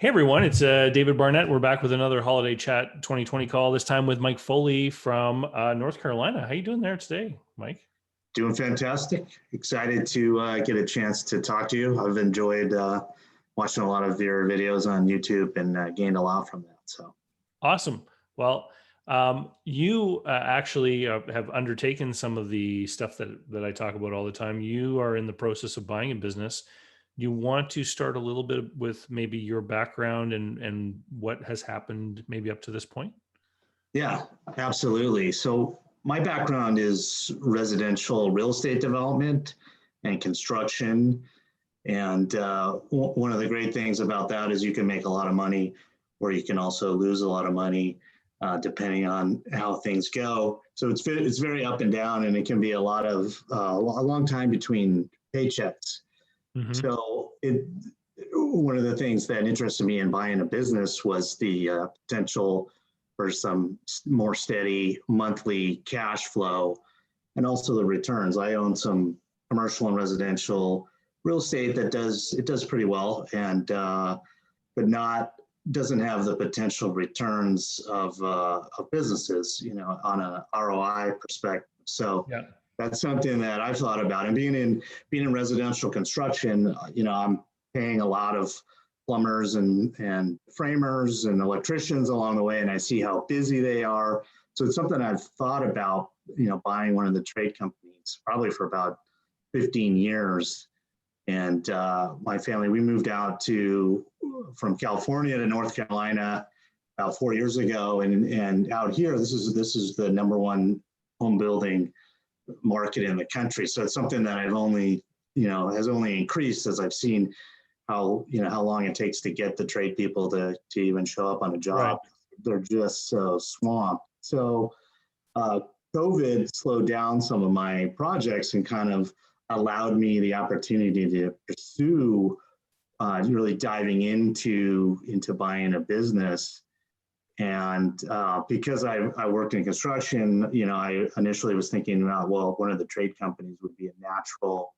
Hey everyone, it's David Barnett. We're back with another Holiday Chat 2020 call, this time with Mike Foley from North Carolina. How you doing there today, Mike? Doing fantastic. Excited to get a chance to talk to you. I've enjoyed watching a lot of your videos on YouTube and gained a lot from that. So awesome. Well, you actually have undertaken some of the stuff that I talk about all the time. You are in the process of buying a business. You want to start a little bit with maybe your background and what has happened maybe up to this point? yeah, absolutely. So my background is residential real estate development and construction. And one of the great things about that is you can make a lot of money, or you can also lose a lot of money depending on how things go. So it's very up and down, and it can be a long time between paychecks. Mm-hmm. So one of the things that interested me in buying a business was the potential for some more steady monthly cash flow, and also the returns. I own some commercial and residential real estate that does pretty well, and but doesn't have the potential returns of businesses, on a ROI perspective. So yeah, that's something that I've thought about. And being in residential construction, I'm paying a lot of plumbers and framers and electricians along the way, and I see how busy they are. So it's something I've thought about, buying one of the trade companies probably for about 15 years. And my family, we moved out from California to North Carolina about 4 years ago, and out here, this is the number one home building market in the country. So it's something that has only increased as I've seen how long it takes to get the trade people to even show up on a job. Right. They're just so swamped. So COVID slowed down some of my projects and kind of allowed me the opportunity to pursue really diving into buying a business. And because I worked in construction, I initially was thinking about, well, one of the trade companies would be a natural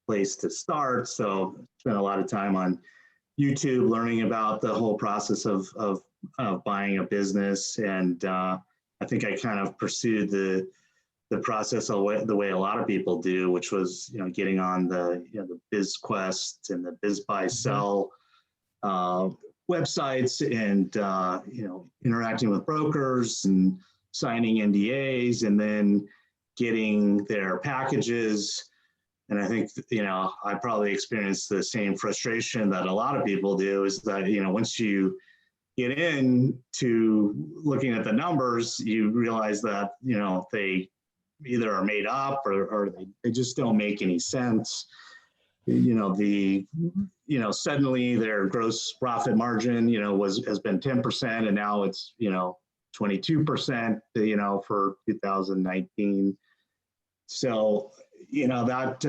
place to start. So spent a lot of time on YouTube learning about the whole process of buying a business. And I think I kind of pursued the process the way a lot of people do, which was, getting on the BizQuest and the BizBuySell websites, and interacting with brokers and signing NDAs, and then getting their packages. And I think I probably experienced the same frustration that a lot of people do, is that once you get into looking at the numbers, you realize that they either are made up or they just don't make any sense. Suddenly their gross profit margin, has been 10%, and now it's, 22%, for 2019. So, that,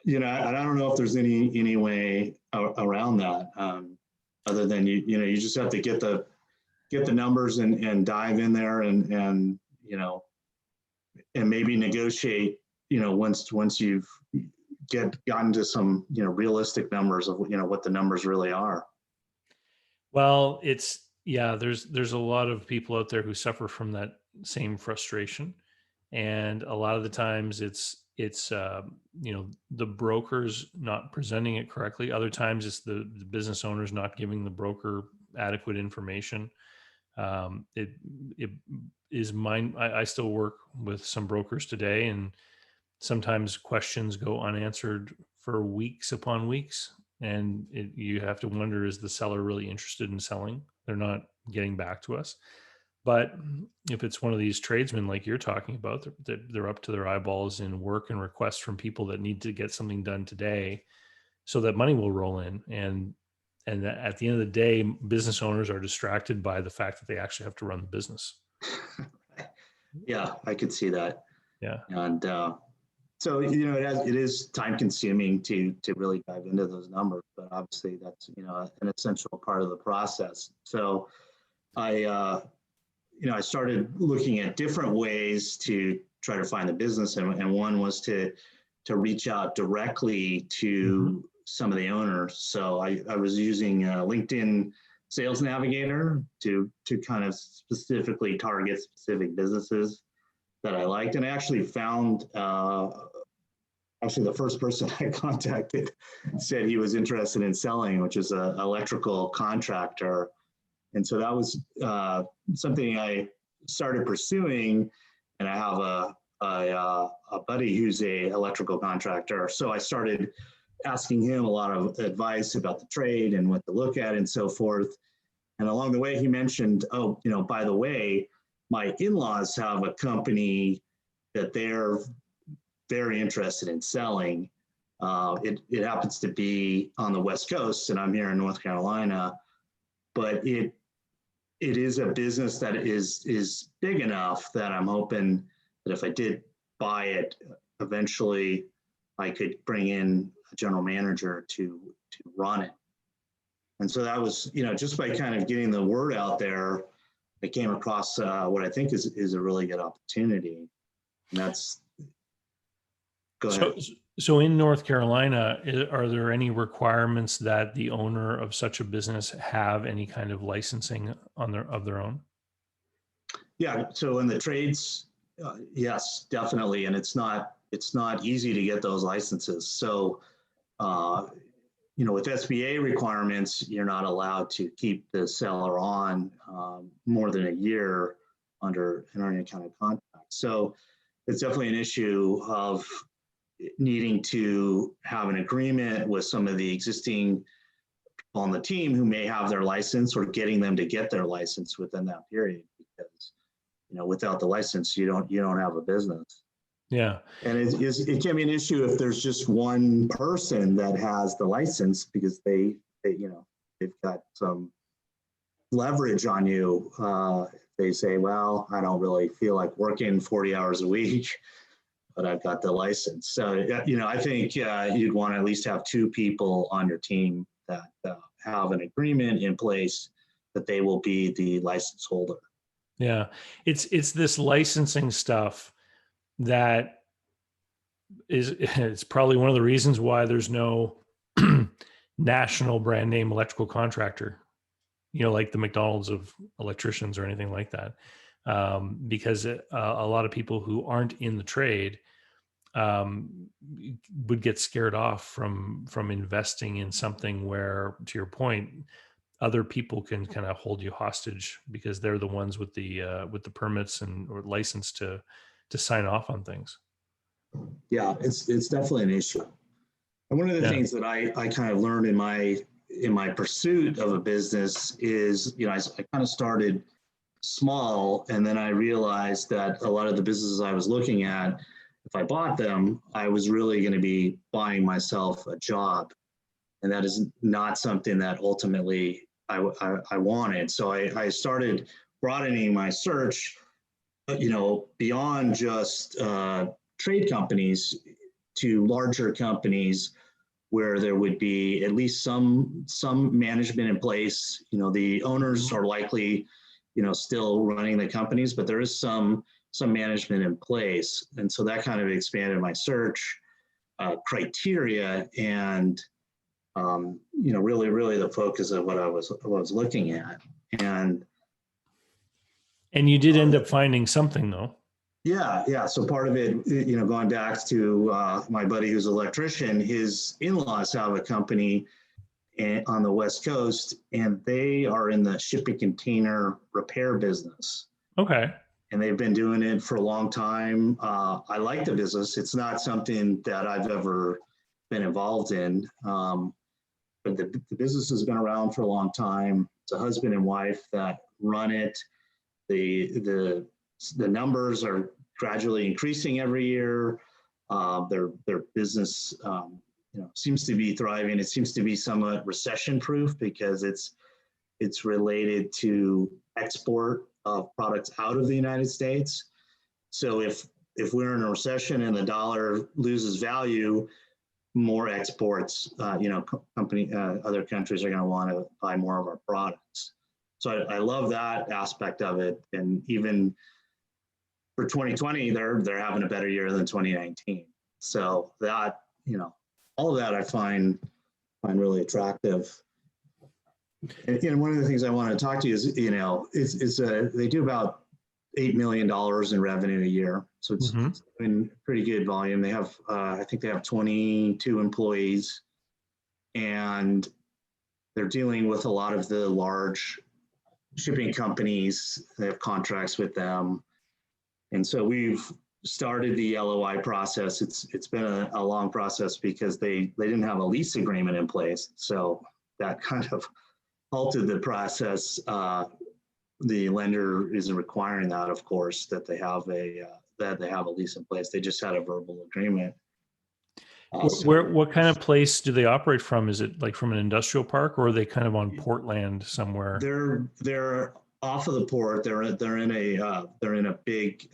and I don't know if there's any way around that, other than you just have to get the numbers and dive in there and maybe negotiate, once you've gotten to some, realistic numbers of, what the numbers really are. Well, there's a lot of people out there who suffer from that same frustration. And a lot of the times it's the brokers not presenting it correctly. Other times it's the business owners not giving the broker adequate information. It is mine. I still work with some brokers today, and sometimes questions go unanswered for weeks upon weeks. And you have to wonder, is the seller really interested in selling? They're not getting back to us. But if it's one of these tradesmen like you're talking about, they're up to their eyeballs in work and requests from people that need to get something done today so that money will roll in. And at the end of the day, business owners are distracted by the fact that they actually have to run the business. Yeah, I could see that. Yeah. And so, it is time consuming to really dive into those numbers, but obviously that's, an essential part of the process. So I started looking at different ways to try to find the business. And one was to reach out directly to some of the owners. So I was using LinkedIn Sales Navigator to kind of specifically target specific businesses that I liked. And I actually found, actually the first person I contacted said he was interested in selling, which is an electrical contractor. And so that was something I started pursuing. And I have a buddy who's a electrical contractor. So I started asking him a lot of advice about the trade and what to look at and so forth. And along the way, he mentioned, oh, by the way, my in-laws have a company that they're very interested in selling. It happens to be on the West Coast, and I'm here in North Carolina, but it is a business that is big enough that I'm hoping that if I did buy it, eventually I could bring in a general manager to run it. And so that was, just by kind of getting the word out there, I came across what I think is a really good opportunity. And that's, go ahead. So in North Carolina, are there any requirements that the owner of such a business have any kind of licensing of their own? Yeah, so in the trades, yes, definitely. And it's not easy to get those licenses. So, with SBA requirements, you're not allowed to keep the seller on more than a year under any kind of contract. So it's definitely an issue of needing to have an agreement with some of the existing people on the team who may have their license, or getting them to get their license within that period, because without the license, you don't have a business. Yeah. And it can be an issue if there's just one person that has the license, because they've got some leverage on you. They say, well, I don't really feel like working 40 hours a week, but I've got the license. So, I think you'd want to at least have two people on your team that have an agreement in place that they will be the license holder. Yeah. It's this licensing stuff that it's probably one of the reasons why there's no national brand name electrical contractor, like the McDonald's of electricians or anything like that. Because a lot of people who aren't in the trade would get scared off from investing in something where, to your point, other people can kind of hold you hostage because they're the ones with the permits or license to sign off on things. Yeah, it's definitely an issue. And one of the things that I kind of learned in my pursuit of a business is, I kind of started small, and then I realized that a lot of the businesses I was looking at, if I bought them, I was really going to be buying myself a job. And that is not something that ultimately I wanted. So I started broadening my search, beyond just trade companies to larger companies where there would be at least some management in place. The owners are likely, still running the companies, but there is some management in place. And so that kind of expanded my search criteria, and really the focus of what I was looking at. And you did end up finding something, though. Yeah. So part of it, going back to my buddy who's an electrician, his in-laws have a company on the West Coast, and they are in the shipping container repair business. Okay. And they've been doing it for a long time. I like the business. It's not something that I've ever been involved in, but the business has been around for a long time. It's a husband and wife that run it. The numbers are gradually increasing every year. Their business, seems to be thriving. It seems to be somewhat recession-proof because it's related to export of products out of the United States. So if we're in a recession and the dollar loses value, more exports, other countries are going to want to buy more of our products. So I love that aspect of it. And even for 2020, they're having a better year than 2019. So that, all of that I find find really attractive. And one of the things I want to talk to you is, they do about $8 million in revenue a year. So it's been pretty good volume. They have, I think they have 22 employees, and they're dealing with a lot of the large shipping companies. They have contracts with them. And so we've started the LOI process. It's been a long process because they didn't have a lease agreement in place. So that kind of halted the process. The lender isn't requiring that, of course, that they have a lease in place. They just had a verbal agreement. What kind of place do they operate from? Is it like from an industrial park, or are they kind of on port land somewhere? They're off of the port. They're in a big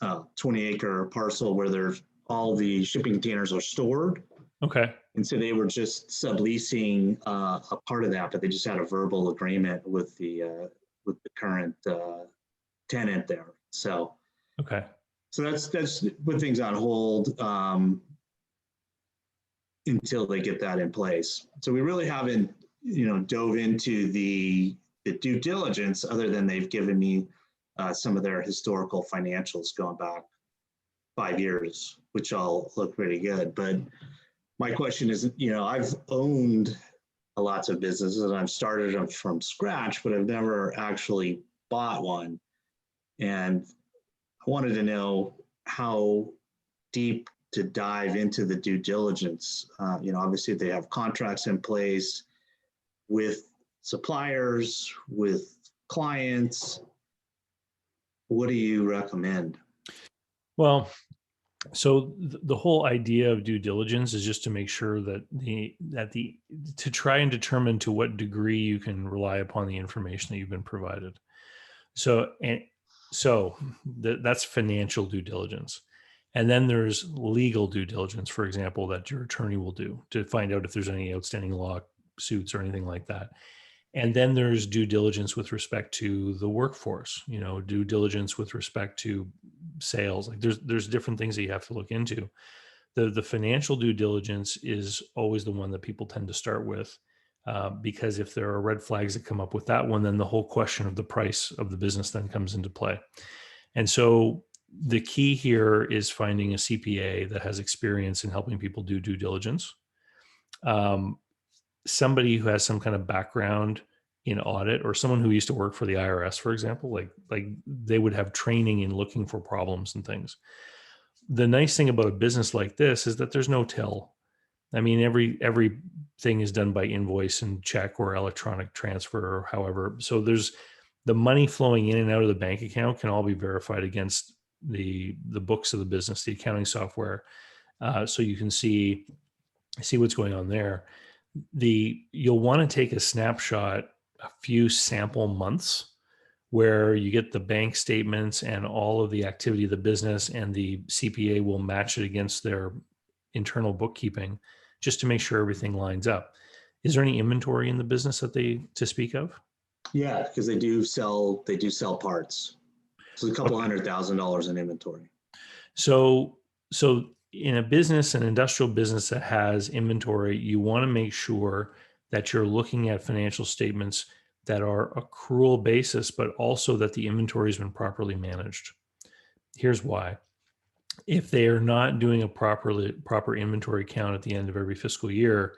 20-acre parcel where all the shipping containers are stored. Okay. And so they were just subleasing a part of that, but they just had a verbal agreement with the current tenant there. So okay. So that's put things on hold until they get that in place. So we really haven't, dove into the due diligence, other than they've given me some of their historical financials going back 5 years, which all look pretty good. But my question is, I've owned lots of businesses and I've started them from scratch, but I've never actually bought one. And I wanted to know how deep to dive into the due diligence. Obviously they have contracts in place with suppliers, with clients. What do you recommend? Well, so the whole idea of due diligence is just to make sure that to try and determine to what degree you can rely upon the information that you've been provided. So that's financial due diligence. And then there's legal due diligence, for example, that your attorney will do to find out if there's any outstanding lawsuits or anything like that. And then there's due diligence with respect to the workforce, due diligence with respect to sales. Like there's different things that you have to look into. The financial due diligence is always the one that people tend to start with, because if there are red flags that come up with that one, then the whole question of the price of the business then comes into play. And so the key here is finding a CPA that has experience in helping people do due diligence. Somebody who has some kind of background in audit, or someone who used to work for the IRS, for example, like they would have training in looking for problems and things. The nice thing about a business like this is that there's no till. I mean, everything is done by invoice and check or electronic transfer or however. So there's the money flowing in and out of the bank account can all be verified against the books of the business, the accounting software. So you can see what's going on there. You'll want to take a snapshot a few sample months where you get the bank statements and all of the activity of the business, and the CPA will match it against their internal bookkeeping just to make sure everything lines up. Is there any inventory in the business to speak of? Yeah, because they do sell parts. So a couple $100,000 in inventory. So in a business, an industrial business that has inventory, you want to make sure that you're looking at financial statements that are accrual basis, but also that the inventory has been properly managed. Here's why. If they are not doing a proper inventory count at the end of every fiscal year,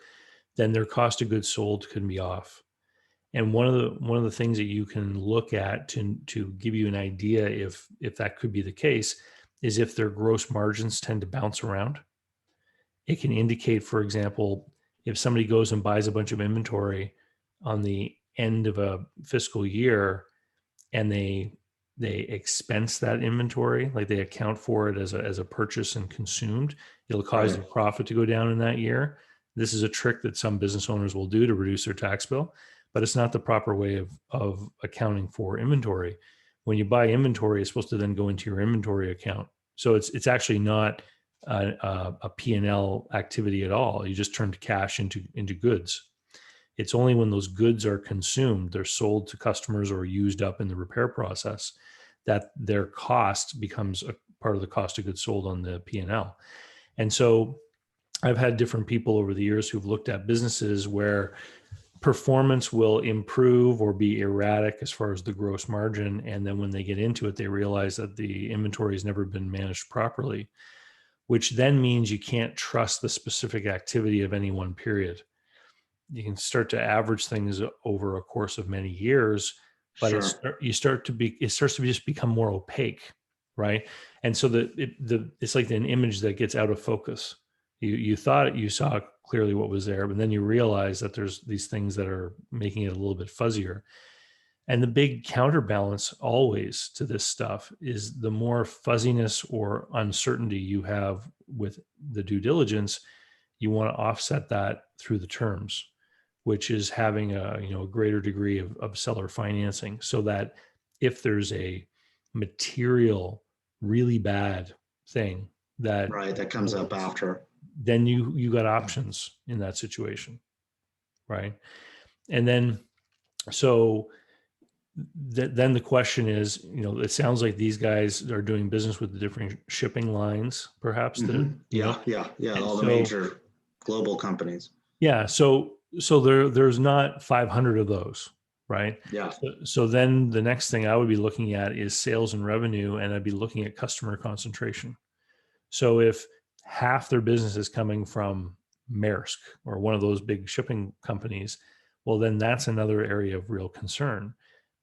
then their cost of goods sold can be off. And one of the things that you can look at to give you an idea if that could be the case is if their gross margins tend to bounce around. It can indicate, for example, if somebody goes and buys a bunch of inventory on the end of a fiscal year and they expense that inventory, like they account for it as a purchase and consumed, it'll cause the profit to go down in that year. This is a trick that some business owners will do to reduce their tax bill, but it's not the proper way of accounting for inventory. When you buy inventory, it's supposed to then go into your inventory account. So it's actually not a P&L activity at all. You just turn cash into goods. It's only when those goods are consumed, they're sold to customers or used up in the repair process, that their cost becomes a part of the cost of goods sold on the P&L. And so I've had different people over the years who've looked at businesses where performance will improve or be erratic as far as the gross margin. And then when they get into it, they realize that the inventory has never been managed properly, which then means you can't trust the specific activity of any one period. You can start to average things over a course of many years, but Sure. it starts to just become more opaque, right? And so it's like an image that gets out of focus. You thought you saw clearly what was there, but then you realize that there's these things that are making it a little bit fuzzier. And the big counterbalance always to this stuff is the more fuzziness or uncertainty you have with the due diligence, you want to offset that through the terms, which is having a greater degree of seller financing, so that if there's a material really bad thing that Right. That comes up after. then you got options in that situation, right? And then so then the question is, it sounds like these guys are doing business with the different shipping lines, perhaps. Yeah. Yeah. Yeah. And All the so major global companies. yeah, so there's not 500 of those, right? Yeah. So then the next thing I would be looking at is sales and revenue, and I'd be looking at customer concentration. So if half their business is coming from Maersk or one of those big shipping companies, well, then that's another area of real concern.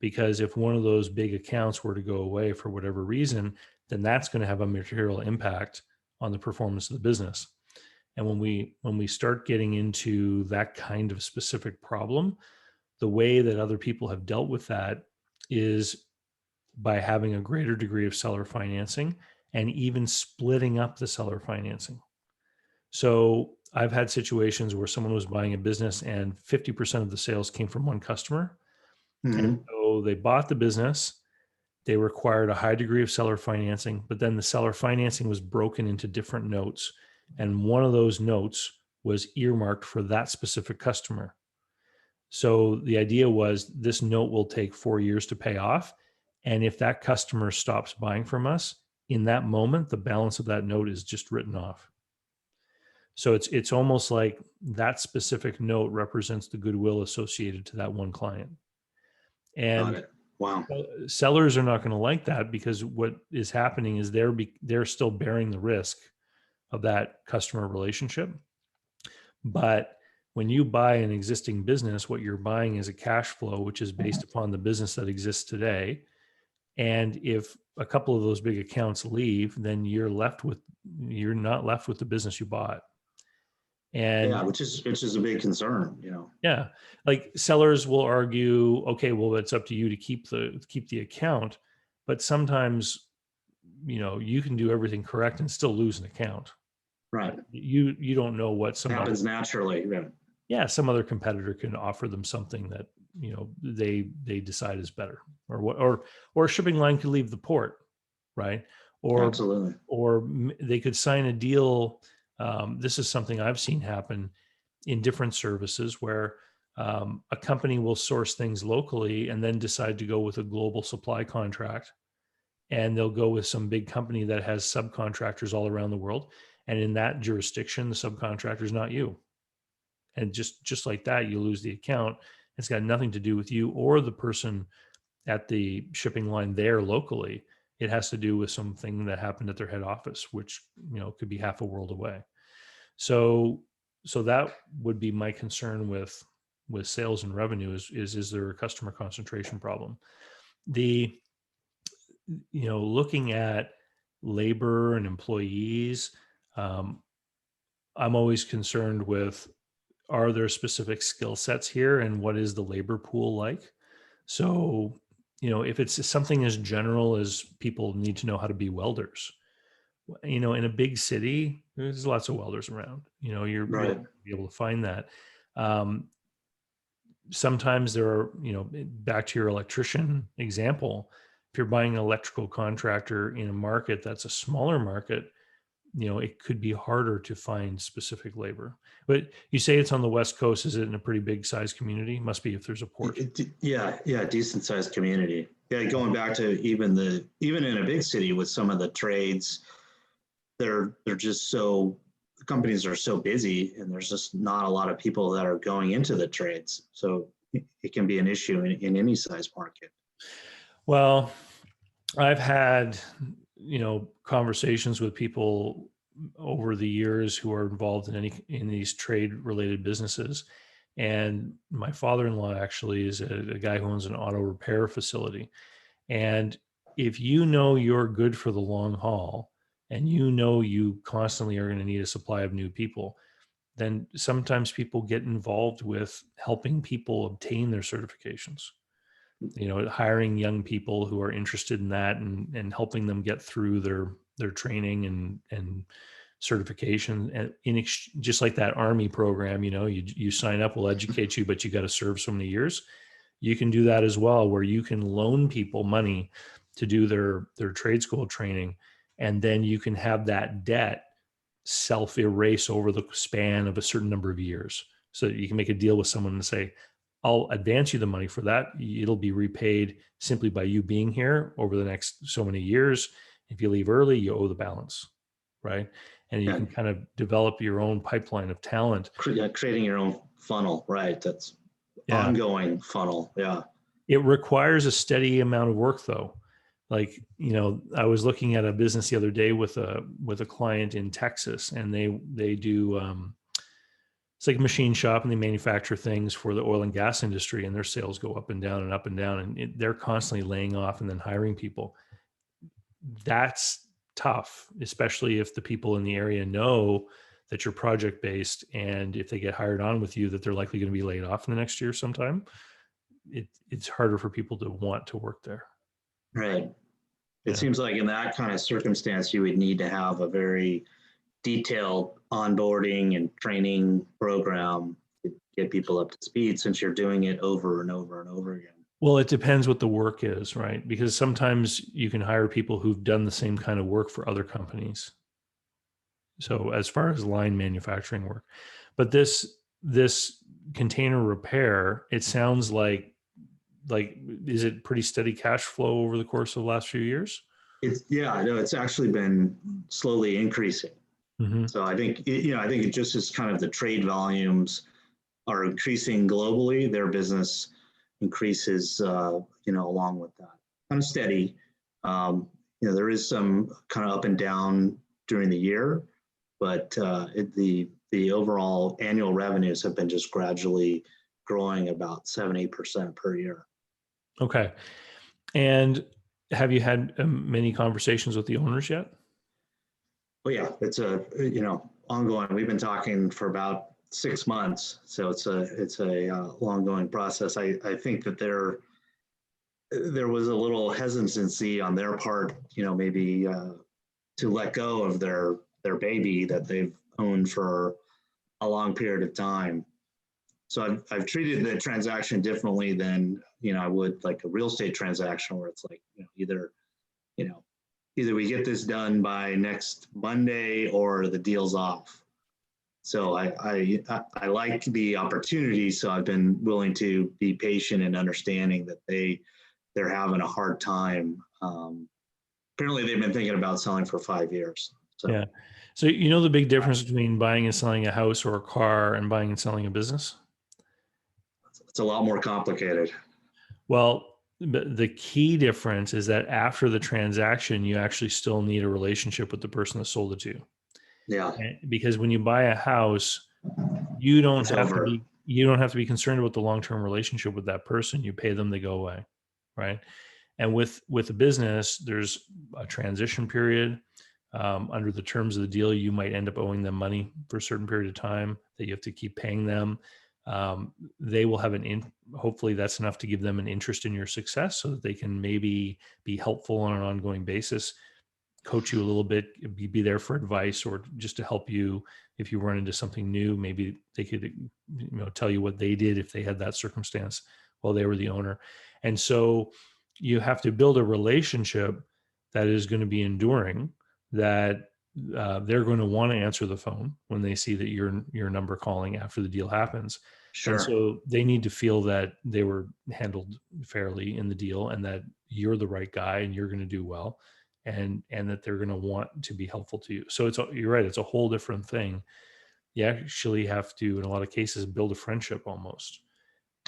Because if one of those big accounts were to go away for whatever reason, then that's going to have a material impact on the performance of the business. And when we start getting into that kind of specific problem, the way that other people have dealt with that is by having a greater degree of seller financing and even splitting up the seller financing. So I've had situations where someone was buying a business and 50% of the sales came from one customer. And Hmm. so they bought the business. They required a high degree of seller financing, but then the seller financing was broken into different notes. And one of those notes was earmarked for that specific customer. So the idea was this note will take 4 years to pay off. And if that customer stops buying from us, in that moment, the balance of that note is just written off. So it's almost like that specific note represents the goodwill associated to that one client. Got And it. Wow. sellers are not going to like that, because what is happening is they're still bearing the risk of that customer relationship. But when you buy an existing business, what you're buying is a cash flow, which is based upon the business that exists today. And if a couple of those big accounts leave, then you're not left with the business you bought. Yeah, And which is a big concern. yeah, like sellers will argue, okay, well, it's up to you to keep the account. But sometimes, you can do everything correct and still lose an account. Right. You don't know what Happens naturally. Right. some other competitor can offer them something that they decide is better, or what, or a shipping line could leave the port, right? or Absolutely. they could sign a deal. This is something I've seen happen in different services where a company will source things locally and then decide to go with a global supply contract, and they'll go with some big company that has subcontractors all around the world, and in that jurisdiction the subcontractor is not you. And just like that, you lose the account. It's got nothing to do with you or the person at the shipping line there locally. It has to do with something that happened at their head office, which could be half a world away. So that would be my concern with sales and revenue is there a customer concentration problem? The looking at labor and employees, um, I'm always concerned with, are there specific skill sets here, and what is the labor pool like? So, if it's something as general as people need to know how to be welders, in a big city, there's lots of welders around. You'll Right. be able to find that. Um, Sometimes there are, back to your electrician example, if you're buying an electrical contractor in a market that's a smaller market, it could be harder to find specific labor. But you say it's on the West Coast. Is it in a pretty big size community? Must be if there's a port. Yeah, yeah, decent sized community. Yeah, going back to even in a big city with some of the trades, they're just so companies are so busy and there's just not a lot of people that are going into the trades. So it can be an issue in any size market. Well, I've had, conversations with people over the years who are involved in these trade related businesses. And my father-in-law actually is a guy who owns an auto repair facility. And if you know you're good for the long haul and you know you constantly are going to need a supply of new people, then sometimes people get involved with helping people obtain their certifications, hiring young people who are interested in that and helping them get through their training and certification. And just like that Army program, you sign up, we'll educate you, but you got to serve so many years. You can do that as well, where you can loan people money to do their trade school training, and then you can have that debt self erase over the span of a certain number of years. So that you can make a deal with someone and say, I'll advance you the money for that. It'll be repaid simply by you being here over the next so many years. If you leave early, you owe the balance, right? And you can kind of develop your own pipeline of talent. Creating your own funnel, right? That's ongoing funnel. Yeah. It requires a steady amount of work though. Like, I was looking at a business the other day with a client in Texas, and they do, it's like a machine shop, and they manufacture things for the oil and gas industry, and their sales go up and down and up and down. And they're constantly laying off and then hiring people. That's tough, especially if the people in the area know that you're project based, and if they get hired on with you, that they're likely going to be laid off in the next year sometime. It's harder for people to want to work there. Right. It seems like in that kind of circumstance, you would need to have a very detailed onboarding and training program to get people up to speed, since you're doing it over and over and over again. Well, it depends what the work is, right? Because sometimes you can hire people who've done the same kind of work for other companies. So as far as line manufacturing work, but this container repair, it sounds like, is it pretty steady cash flow over the course of the last few years? It's actually been slowly increasing. Mm-hmm. So I think it just is kind of the trade volumes are increasing globally. Their business increases, along with that. Kind of steady. There is some kind of up and down during the year, but the overall annual revenues have been just gradually growing about 7-8% per year. Okay. And have you had many conversations with the owners yet? Well, yeah, it's ongoing. We've been talking for about 6 months, so it's a ongoing process. I think that there was a little hesitancy on their part, maybe to let go of their baby that they've owned for a long period of time. So I've treated the transaction differently than I would like a real estate transaction, where it's like either we get this done by next Monday or the deal's off. So I like the opportunity, so I've been willing to be patient and understanding that they're having a hard time. Apparently, they've been thinking about selling for 5 years. So. Yeah. So the big difference between buying and selling a house or a car and buying and selling a business? It's a lot more complicated. Well, the key difference is that after the transaction, you actually still need a relationship with the person that sold it to you. Yeah. Because when you buy a house, you don't have to be concerned about the long-term relationship with that person. You pay them, they go away, right? And with a business, there's a transition period. Under the terms of the deal, you might end up owing them money for a certain period of time that you have to keep paying them. They will have hopefully that's enough to give them an interest in your success, so that they can maybe be helpful on an ongoing basis, coach you a little bit, be there for advice, or just to help you if you run into something new. Maybe they could tell you what they did if they had that circumstance while they were the owner. And so you have to build a relationship that is going to be enduring, that they're going to want to answer the phone when they see that your number calling after the deal happens. Sure. And so they need to feel that they were handled fairly in the deal, and that you're the right guy and you're going to do well. and that they're going to want to be helpful to you. So you're right. It's a whole different thing. You actually have to, in a lot of cases, build a friendship almost.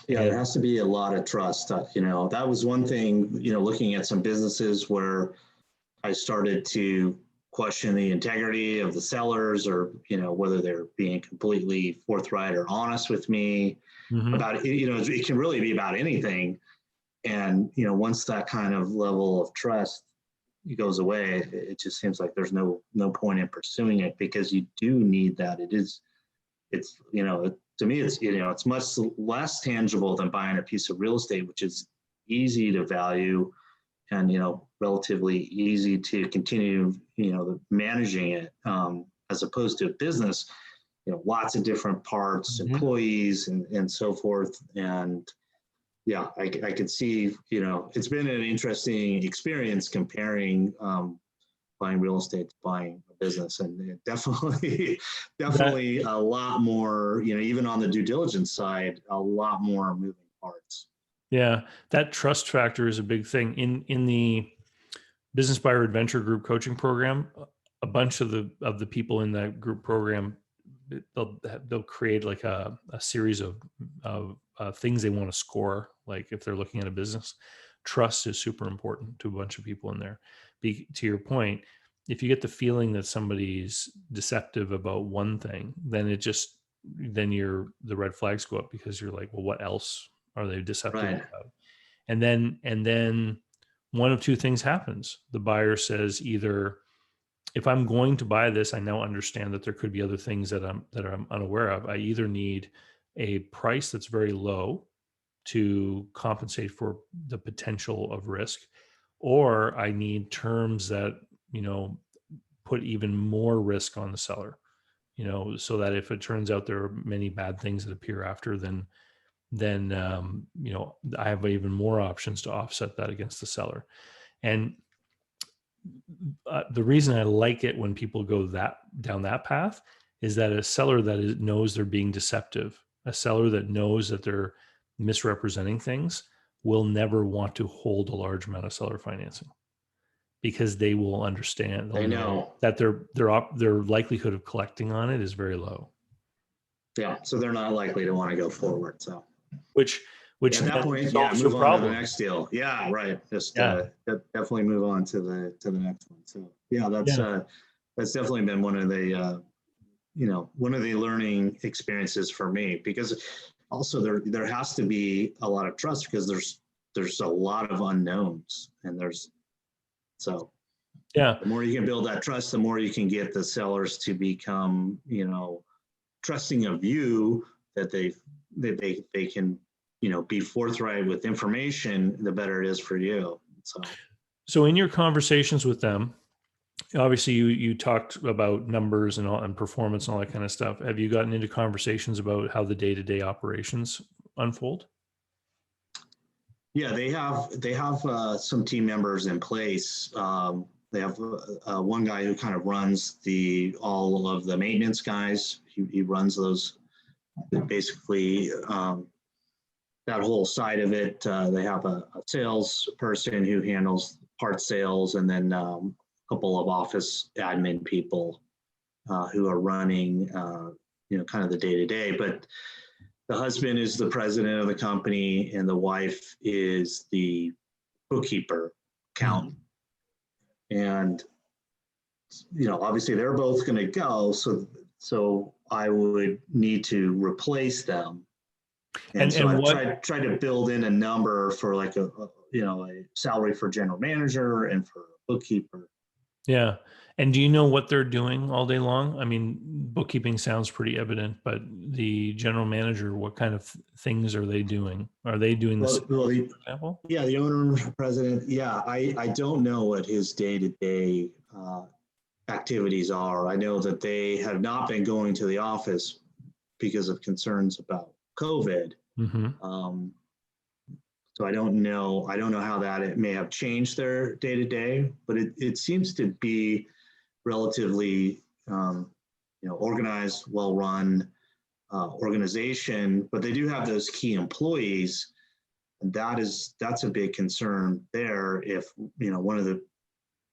Yeah, there has to be a lot of trust. That was one thing, looking at some businesses where I started to question the integrity of the sellers, or, whether they're being completely forthright or honest with me about it. It can really be about anything. And, once that kind of level of trust goes away, it just seems like there's no point in pursuing it, because you do need that. To me, it's much less tangible than buying a piece of real estate, which is easy to value and, relatively easy to continue, managing it, as opposed to a business, lots of different parts, employees and so forth. And yeah, I could see, it's been an interesting experience comparing, buying real estate to buying a business, and definitely a lot more, even on the due diligence side, a lot more moving parts. Yeah, that trust factor is a big thing in the Business Buyer Adventure Group coaching program. A bunch of the people in that group program, they'll create like a series of things they want to score. Like if they're looking at a business, trust is super important to a bunch of people in there. To your point, if you get the feeling that somebody's deceptive about one thing, then the red flags go up, because you're like, well, what else are they deceptive about? And then one of two things happens. The buyer says, either, if I'm going to buy this, I now understand that there could be other things that I'm unaware of. I either need a price that's very low to compensate for the potential of risk, or I need terms that, put even more risk on the seller, so that if it turns out there are many bad things that appear after, then I have even more options to offset that against the seller. And the reason I like it when people go down that path is that a seller that knows they're being deceptive, a seller that knows that they're misrepresenting things, will never want to hold a large amount of seller financing, because they will understand. They'll know that their likelihood of collecting on it is very low. Yeah, so they're not likely to want to go forward. So which at that point, move on to the next deal. Yeah, right. Just definitely move on to the next one. So that's definitely been one of the learning experiences for me, because also there has to be a lot of trust, because there's a lot of unknowns, and the more you can build that trust, the more you can get the sellers to become, trusting of you, that they can, be forthright with information, the better it is for you. So in your conversations with them, obviously you talked about numbers and performance and all that kind of stuff. Have you gotten into conversations about how the day-to-day operations unfold? Yeah, they have some team members in place. They have one guy who kind of runs all of the maintenance guys. He runs those, basically, that whole side of it. They have a sales person who handles part sales, and then a couple of office admin people who are running, kind of the day-to-day. But the husband is the president of the company, and the wife is the bookkeeper, accountant. And, obviously they're both going to go. So I would need to replace them. And so I tried to build in a number for like a salary for general manager and for bookkeeper. Yeah. And do you know what they're doing all day long? I mean, bookkeeping sounds pretty evident, but the general manager, what kind of things are they doing? Are they doing this, for example? Yeah, the owner, president. Yeah, I don't know what his day-to-day activities are. I know that they have not been going to the office because of concerns about COVID. So I don't know how that it may have changed their day-to-day, but it seems to be relatively organized, well-run organization. But they do have those key employees, and that's a big concern there. If one of the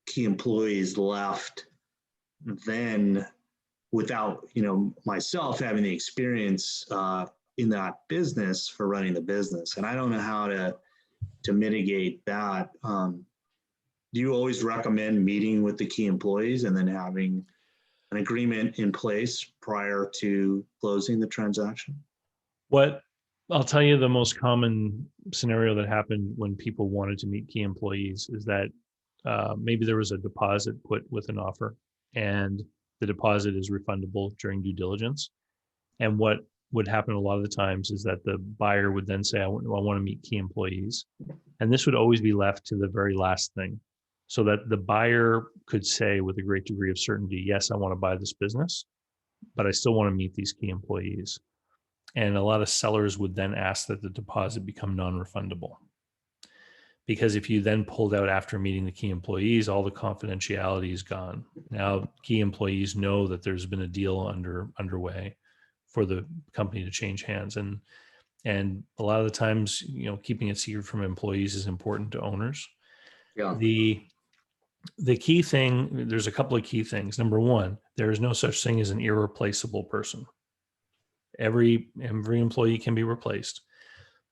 key employees left then without, myself having the experience in that business for running the business. And I don't know how to mitigate that. Do you always recommend meeting with the key employees and then having an agreement in place prior to closing the transaction? What I'll tell you, the most common scenario that happened when people wanted to meet key employees is that maybe there was a deposit put with an offer, and the deposit is refundable during due diligence. And what would happen a lot of the times is that the buyer would then say, I want to meet key employees. And this would always be left to the very last thing, so that the buyer could say with a great degree of certainty, yes, I want to buy this business, but I still want to meet these key employees. And a lot of sellers would then ask that the deposit become non-refundable. Because if you then pulled out after meeting the key employees, all the confidentiality is gone. Now, key employees know that there's been a deal underway for the company to change hands. And a lot of the times, keeping it secret from employees is important to owners. Yeah. The key thing, there's a couple of key things. Number one, there is no such thing as an irreplaceable person. Every employee can be replaced.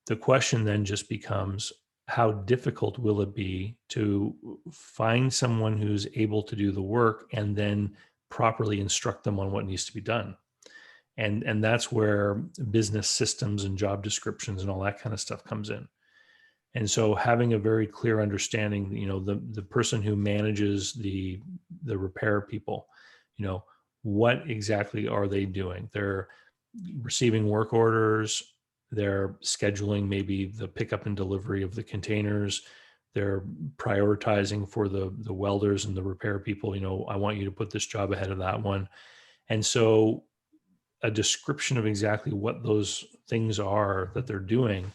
The question then just becomes, how difficult will it be to find someone who's able to do the work and then properly instruct them on what needs to be done? And that's where business systems and job descriptions and all that kind of stuff comes in. And so having a very clear understanding, the person who manages the repair people, what exactly are they doing? They're receiving work orders, they're scheduling maybe the pickup and delivery of the containers, they're prioritizing for the welders and the repair people, I want you to put this job ahead of that one. And so a description of exactly what those things are that they're doing,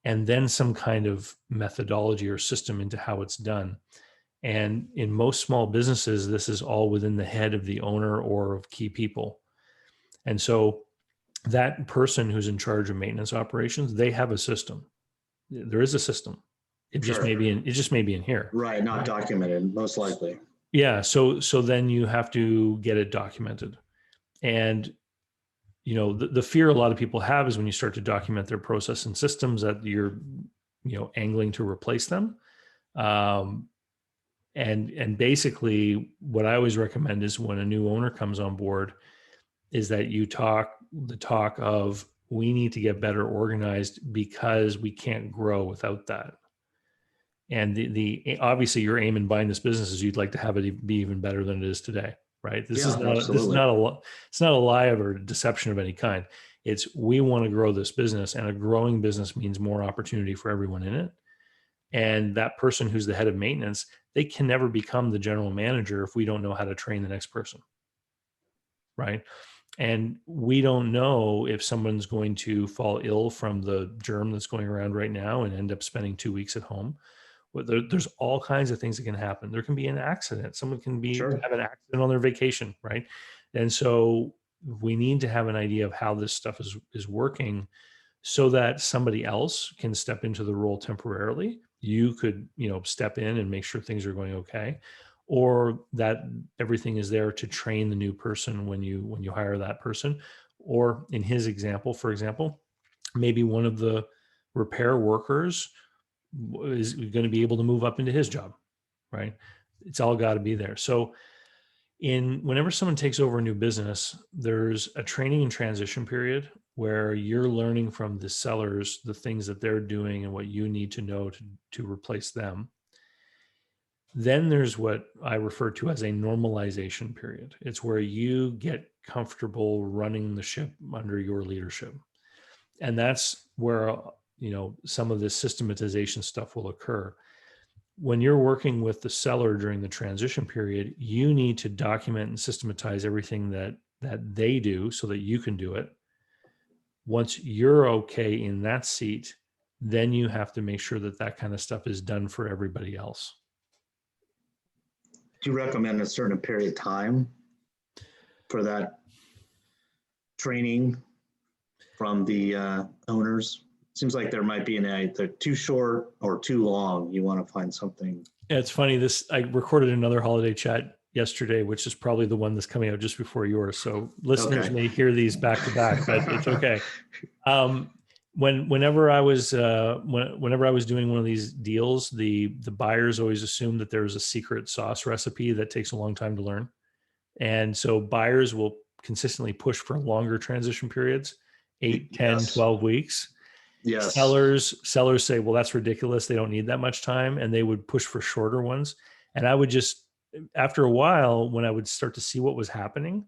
and then some kind of methodology or system into how it's done. And in most small businesses, this is all within the head of the owner or of key people. And so that person who's in charge of maintenance operations, they have a system. There is a system. It just may be in here. Right, not documented, most likely. Yeah. So then you have to get it documented. And the fear a lot of people have is when you start to document their process and systems that you're, angling to replace them. And basically what I always recommend is when a new owner comes on board is that you talk of, we need to get better organized because we can't grow without that. And the obviously your aim in buying this business is you'd like to have it be even better than it is today. Right. This is not a lie or a deception of any kind. It's, we want to grow this business, and a growing business means more opportunity for everyone in it. And that person who's the head of maintenance, they can never become the general manager if we don't know how to train the next person. Right. And we don't know if someone's going to fall ill from the germ that's going around right now and end up spending 2 weeks at home. There's all kinds of things that can happen. There can be an accident. Someone can have an accident on their vacation, right? And so we need to have an idea of how this stuff is working, so that somebody else can step into the role temporarily. You could, step in and make sure things are going okay, or that everything is there to train the new person when you hire that person. Or in his example, for example, maybe one of the repair workers is going to be able to move up into his job, right? It's all got to be there. So whenever someone takes over a new business, there's a training and transition period where you're learning from the sellers the things that they're doing and what you need to know to replace them. Then there's what I refer to as a normalization period. It's where you get comfortable running the ship under your leadership. And that's where some of this systematization stuff will occur. When you're working with the seller during the transition period, you need to document and systematize everything that they do so that you can do it. Once you're okay in that seat, then you have to make sure that kind of stuff is done for everybody else. Do you recommend a certain period of time for that training from the owners? Seems like there might be either too short or too long. You want to find something. Yeah, it's funny. I recorded another holiday chat yesterday, which is probably the one that's coming out just before yours. So listeners Okay. may hear these back to back, but it's okay. Um, whenever I was whenever I was doing one of these deals, the buyers always assume that there's a secret sauce recipe that takes a long time to learn, and so buyers will consistently push for longer transition periods, 8, 10, Yes. 12 weeks. Yes. Sellers say, well, that's ridiculous, they don't need that much time, and they would push for shorter ones. And I would just, after a while, when I would start to see what was happening,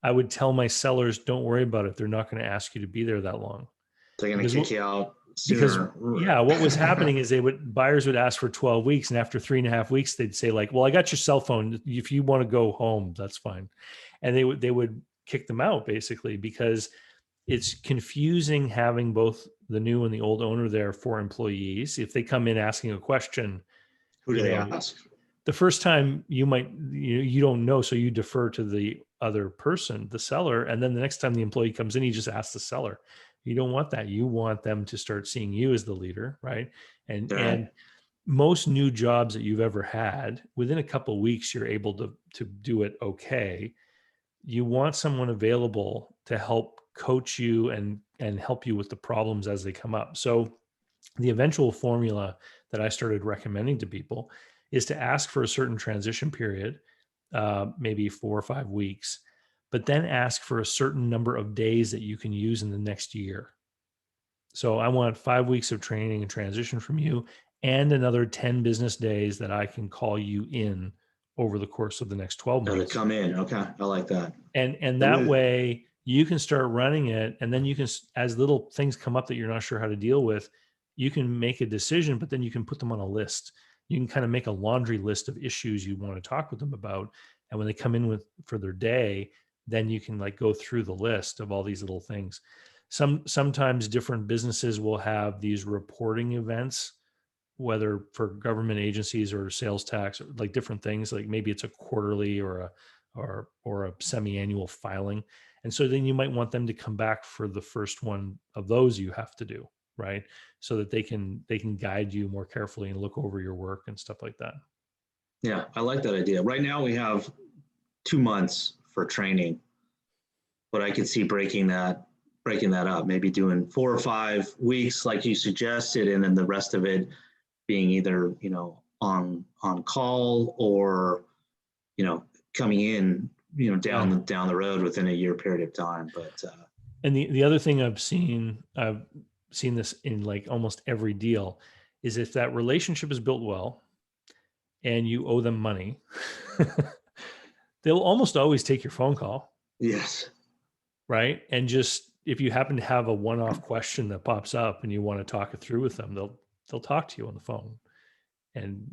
I would tell my sellers, don't worry about it, they're not going to ask you to be there that long. They're going to because kick you out because sooner. yeah, what was happening is buyers would ask for 12 weeks, and after 3.5 weeks they'd say, like, well, I got your cell phone, if you want to go home, that's fine. And they would kick them out, basically, because it's confusing having both the new and the old owner there for employees. If they come in asking a question, Who do you they know, ask? the first time you don't know, so you defer to the other person, the seller, and then the next time the employee comes in, you just ask the seller. You don't want that. You want them to start seeing you as the leader, right? And Right. most new jobs that you've ever had, within a couple of weeks, you're able to do it okay. You want someone available to help coach you and help you with the problems as they come up. So the eventual formula that I started recommending to people is to ask for a certain transition period, maybe 4 or 5 weeks, but then ask for a certain number of days that you can use in the next year. So I want 5 weeks of training and transition from you, and another 10 business days that I can call you in over the course of the next 12 Oh, to months. come in. Okay. I like that. And It that was, way you can start running it, and then you can, as little things come up that you're not sure how to deal with, you can make a decision, but then you can put them on a list. You can kind of make a laundry list of issues you want to talk with them about, and when they come in with for their day, then you can, like, go through the list of all these little things. Sometimes different businesses will have these reporting events, whether for government agencies or sales tax, or like different things, like maybe it's a quarterly or a semi-annual filing. And so then you might want them to come back for the first one of those you have to do, right? So that they can guide you more carefully and look over your work and stuff like that. yeah, I like that idea. Right now we have 2 months for training, but I could see breaking that up, maybe doing 4 or 5 weeks like you suggested, and then the rest of it being either, on call or, coming in, Yeah. down the road within a year period of time. But And the other thing I've seen this in, like, almost every deal, is if that relationship is built well and you owe them money, they'll almost always take your phone call, yes, right? And just, if you happen to have a one-off question that pops up and you want to talk it through with them, they'll talk to you on the phone. And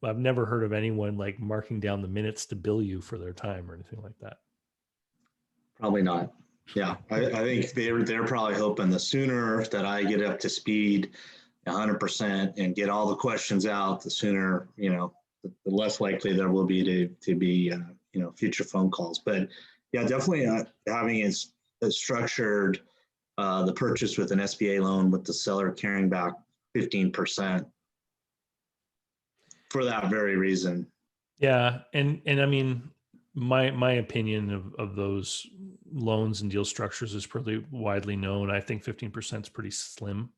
I've never heard of anyone, like, marking down the minutes to bill you for their time or anything like that. probably not. Yeah, I think they're probably hoping the sooner that I get up to speed 100% and get all the questions out, the sooner, the less likely there will be to be, future phone calls. But yeah, definitely having it structured, the purchase with an SBA loan with the seller carrying back 15% for that very reason. Yeah, and I mean, my opinion of those loans and deal structures is pretty widely known. I think 15% is pretty slim.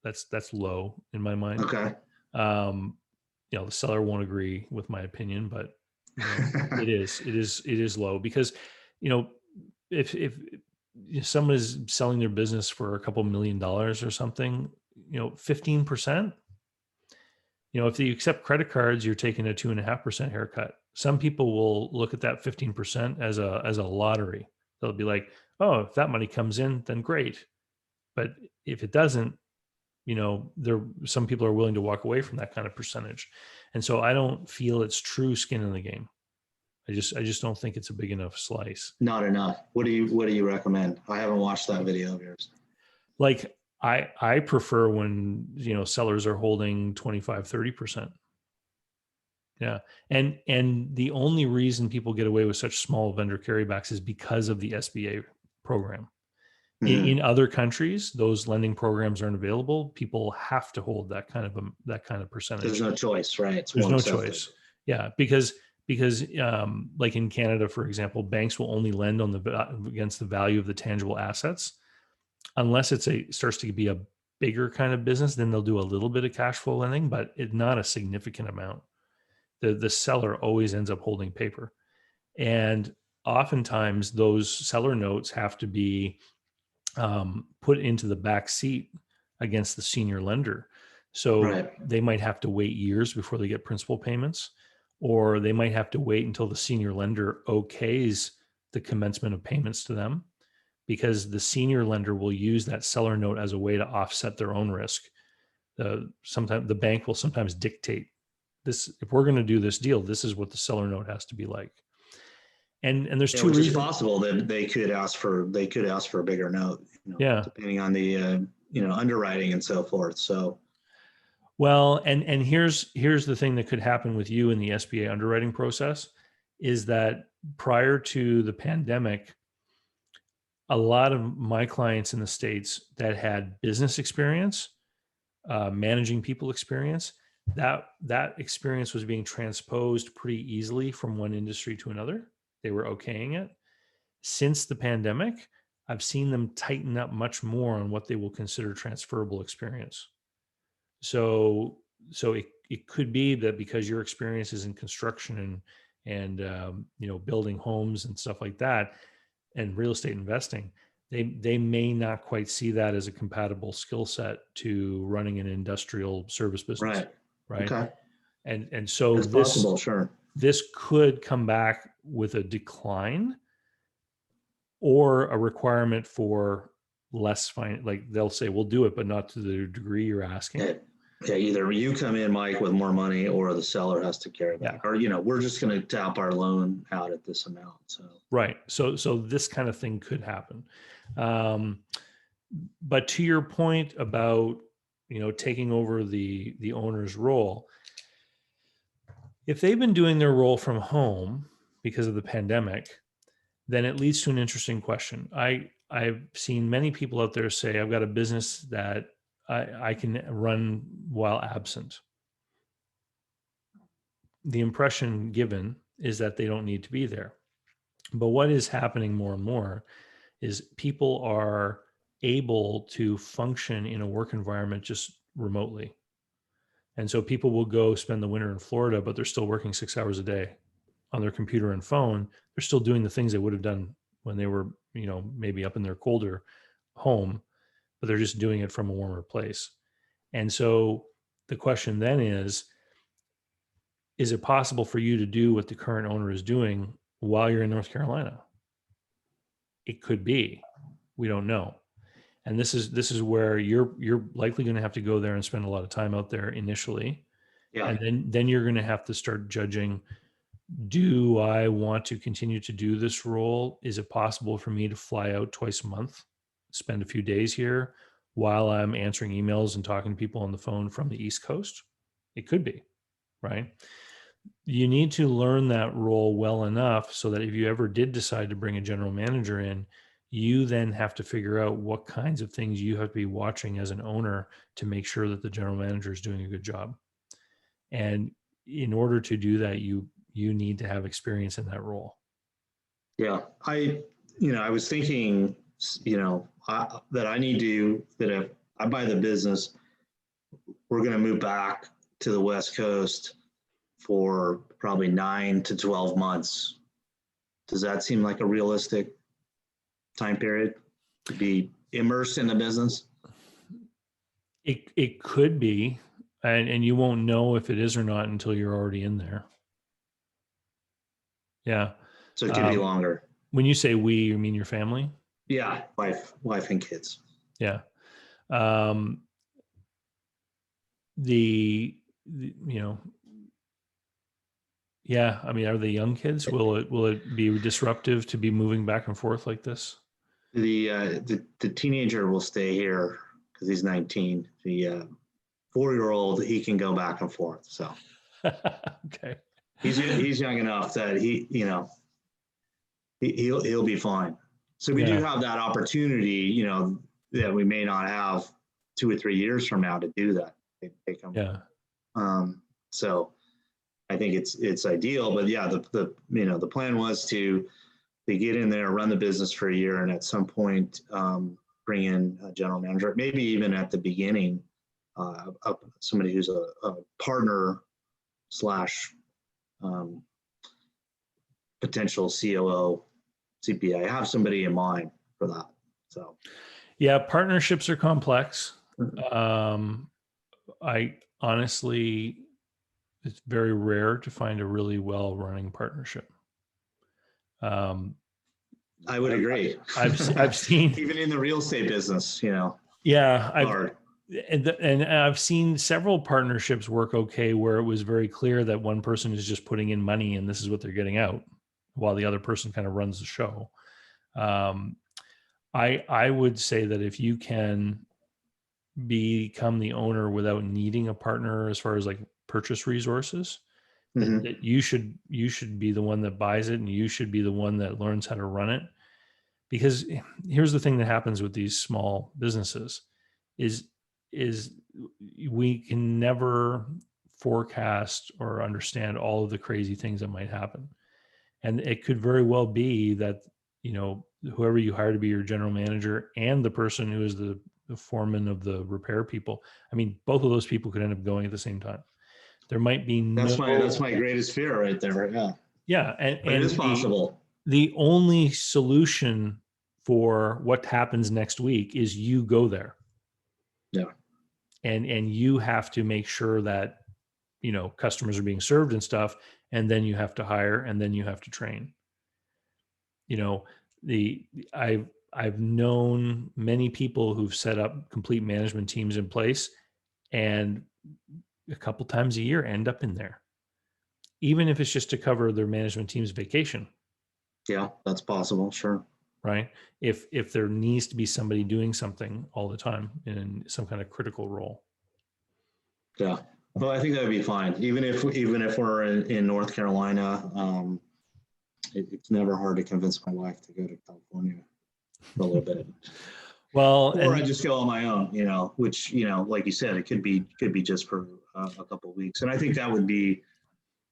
That's low in my mind. Okay. Um, the seller won't agree with my opinion, but it is low, because you know if someone is selling their business for a couple $1 million or something, 15%. If you accept credit cards, you're taking a 2.5% haircut. Some people will look at that 15% as a lottery. They'll be like, oh, if that money comes in, then great. But if it doesn't, some people are willing to walk away from that kind of percentage. And so I don't feel it's true skin in the game. I just don't think it's a big enough slice. Not enough. What do you recommend? I haven't watched that video of yours. Like, I prefer when, sellers are holding 25, 30%. Yeah. And the only reason people get away with such small vendor carrybacks is because of the SBA program. In other countries, those lending programs aren't available. People have to hold that kind of percentage. There's no choice, right? It's There's more no accepted. choice. Yeah, because like in Canada, for example, banks will only lend on against the value of the tangible assets, unless it starts to be a bigger kind of business. Then they'll do a little bit of cash flow lending, but it's not a significant amount. The seller always ends up holding paper, and oftentimes those seller notes have to be put into the back seat against the senior lender. So they might have to wait years before they get principal payments, or they might have to wait until the senior lender okays the commencement of payments to them, because the senior lender will use that seller note as a way to offset their own risk. Sometimes the bank will sometimes dictate this: if we're going to do this deal, this is what the seller note has to be like. And there's two reasons. Which is possible that they could ask for a bigger note, depending on the underwriting and so forth. So, well, and here's the thing that could happen with you in the SBA underwriting process is that prior to the pandemic, a lot of my clients in the States that had business experience, managing people experience, that experience was being transposed pretty easily from one industry to another. They were okaying it. Since the pandemic, I've seen them tighten up much more on what they will consider transferable experience. So it could be that because your experience is in construction and building homes and stuff like that, and real estate investing, they may not quite see that as a compatible skill set to running an industrial service business. Right. Okay. And so it's possible, sure. This could come back with a decline or a requirement for less fine. Like they'll say, we'll do it, but not to the degree you're asking. Yeah, either you come in, Mike, with more money, or the seller has to carry that. Or we're just going to tap our loan out at this amount. So right. So this kind of thing could happen. But to your point about taking over the owner's role, if they've been doing their role from home because of the pandemic, then it leads to an interesting question. I've seen many people out there say, I've got a business that I can run while absent. The impression given is that they don't need to be there. But what is happening more and more is people are able to function in a work environment just remotely. And so people will go spend the winter in Florida, but they're still working 6 hours a day on their computer and phone. They're still doing the things they would have done when they were, maybe up in their colder home, but they're just doing it from a warmer place. And so the question then is it possible for you to do what the current owner is doing while you're in North Carolina? It could be. We don't know. And this is where you're likely going to have to go there and spend a lot of time out there initially. Yeah. And then you're going to have to start judging, do I want to continue to do this role? Is it possible for me to fly out twice a month, spend a few days here while I'm answering emails and talking to people on the phone from the East Coast? It could be, right? You need to learn that role well enough so that if you ever did decide to bring a general manager in, you then have to figure out what kinds of things you have to be watching as an owner to make sure that the general manager is doing a good job. And in order to do that, you need to have experience in that role. Yeah, I was thinking, that I need to, that if I buy the business, we're going to move back to the West Coast for probably 9 to 12 months. Does that seem like a realistic time period to be immersed in the business? It could be, and you won't know if it is or not until you're already in there. Yeah. So it could be longer. When you say we, you mean your family? Yeah, wife and kids. Yeah. Yeah, I mean, are they young kids? Will it be disruptive to be moving back and forth like this? The teenager will stay here because he's 19. The 4-year-old, he can go back and forth. So okay, he's young enough that he'll be fine. So we do have that opportunity, that we may not have 2 or 3 years from now to do that. They come. So I think it's ideal, but yeah, the plan was to get in there, run the business for a year, and at some point bring in a general manager, maybe even at the beginning, somebody who's a partner slash potential COO, CPA. I have somebody in mind for that. So yeah, partnerships are complex. I honestly, it's very rare to find a really well running partnership. I would agree. I've seen even in the real estate business, yeah, hard. And I've seen several partnerships work okay where it was very clear that one person is just putting in money and this is what they're getting out, while the other person kind of runs the show. I would say that if you can become the owner without needing a partner as far as like purchase resources, that you should be the one that buys it, and you should be the one that learns how to run it. Because here's the thing that happens with these small businesses is we can never forecast or understand all of the crazy things that might happen. And it could very well be that, whoever you hire to be your general manager and the person who is the foreman of the repair people, I mean, both of those people could end up going at the same time. There might be that's my greatest fear right there. Yeah. Yeah. And it is possible. The only solution for what happens next week is you go there. Yeah. And you have to make sure that, customers are being served and stuff. And then you have to hire, and then you have to train. I've known many people who've set up complete management teams in place, and a couple times a year end up in there, even if it's just to cover their management team's vacation. Yeah, that's possible. Sure. Right. If there needs to be somebody doing something all the time in some kind of critical role. Yeah. Well, I think that would be fine. Even if we're in North Carolina, it's never hard to convince my wife to go to California for a little bit. Well, or I just go on my own, which, like you said, it could be just for a couple of weeks. And I think that would be